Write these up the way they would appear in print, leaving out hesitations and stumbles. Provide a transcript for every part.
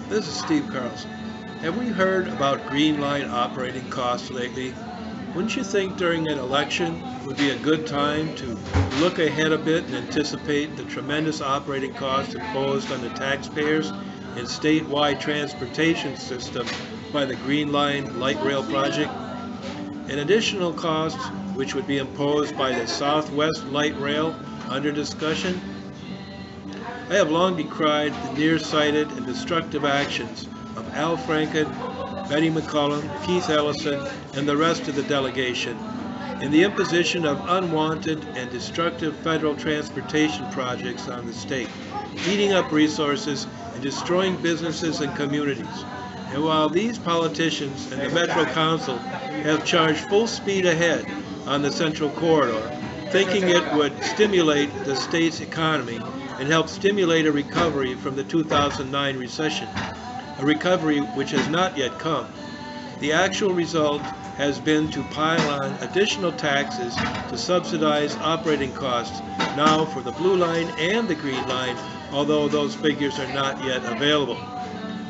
This is Steve Carlson. Have we heard about Green Line operating costs lately? Wouldn't you think during an election would be a good time to look ahead a bit and anticipate the tremendous operating costs imposed on the taxpayers and statewide transportation system by the Green Line light rail project? An additional cost which would be imposed by the Southwest Light Rail under discussion. I have long decried the nearsighted and destructive actions of Al Franken, Betty McCollum, Keith Ellison, and the rest of the delegation in the imposition of unwanted and destructive federal transportation projects on the state, eating up resources and destroying businesses and communities. And while these politicians and the Metro Council have charged full speed ahead on the Central Corridor, thinking it would stimulate the state's economy and help stimulate a recovery from the 2009 recession, a recovery which has not yet come. The actual result has been to pile on additional taxes to subsidize operating costs now for the Blue Line and the Green Line, although those figures are not yet available.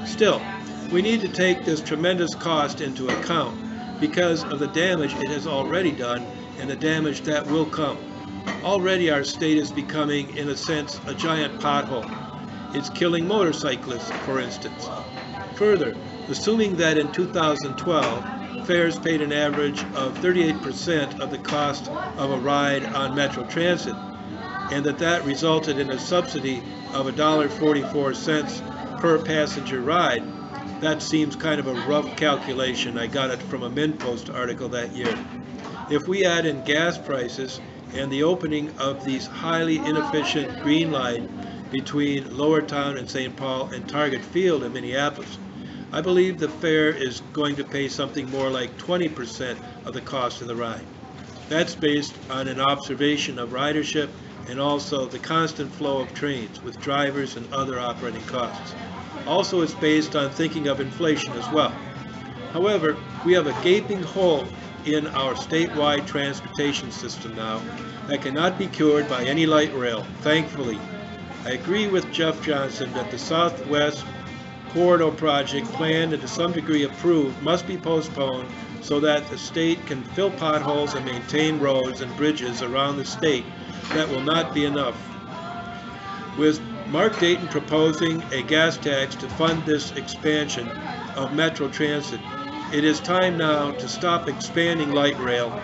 Still, we need to take this tremendous cost into account because of the damage it has already done and the damage that will come. Already our state is becoming, in a sense, a giant pothole. It's killing motorcyclists, for instance. Further, assuming that in 2012, fares paid an average of 38% of the cost of a ride on Metro Transit, and that resulted in a subsidy of $1.44 per passenger ride, that seems kind of a rough calculation. I got it from a MinPost article that year. If we add in gas prices and the opening of these highly inefficient Green Line between Lowertown and St. Paul and Target Field in Minneapolis, I believe the fare is going to pay something more like 20% of the cost of the ride. That's based on an observation of ridership and also the constant flow of trains with drivers and other operating costs. Also, it's based on thinking of inflation as well. However, we have a gaping hole in our statewide transportation system now that cannot be cured by any light rail, thankfully. I agree with Jeff Johnson that the Southwest Corridor project, planned and to some degree approved, must be postponed so that the state can fill potholes and maintain roads and bridges around the state. That will not be enough. With Mark Dayton proposing a gas tax to fund this expansion of Metro Transit, it is time now to stop expanding light rail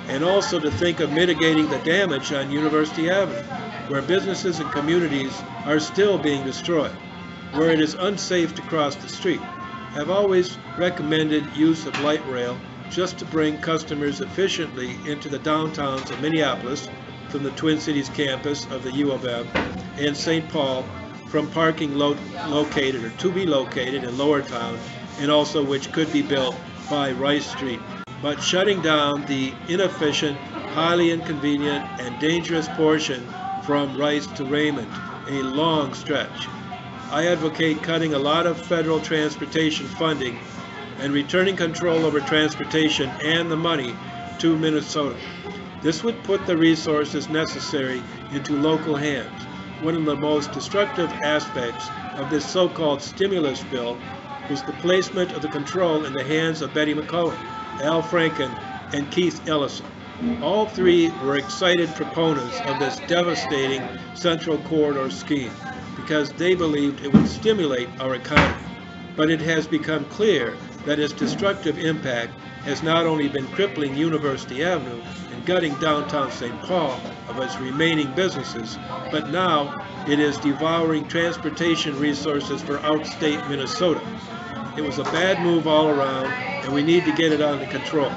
and also to think of mitigating the damage on University Avenue, where businesses and communities are still being destroyed, where it is unsafe to cross the street. I've always recommended use of light rail just to bring customers efficiently into the downtowns of Minneapolis from the Twin Cities campus of the U of M and St. Paul from parking located or to be located in Lowertown, and also which could be built by Rice Street, but shutting down the inefficient, highly inconvenient, and dangerous portion from Rice to Raymond, a long stretch. I advocate cutting a lot of federal transportation funding and returning control over transportation and the money to Minnesota. This would put the resources necessary into local hands. One of the most destructive aspects of this so-called stimulus bill was the placement of the control in the hands of Betty McCollum, Al Franken, and Keith Ellison. All three were excited proponents of this devastating Central Corridor scheme because they believed it would stimulate our economy. But it has become clear that its destructive impact has not only been crippling University Avenue and gutting downtown St. Paul of its remaining businesses, but now it is devouring transportation resources for outstate Minnesota. It was a bad move all around, and we need to get it under control.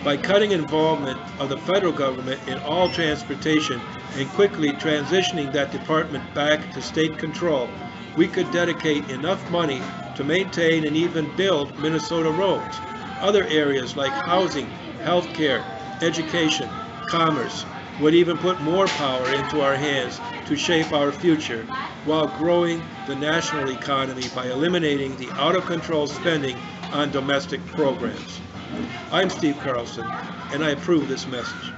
By cutting involvement of the federal government in all transportation and quickly transitioning that department back to state control, we could dedicate enough money to maintain and even build Minnesota roads. Other areas like housing, healthcare, education, commerce would even put more power into our hands to shape our future while growing the national economy by eliminating the out-of-control spending on domestic programs. I'm Steve Carlson, and I approve this message.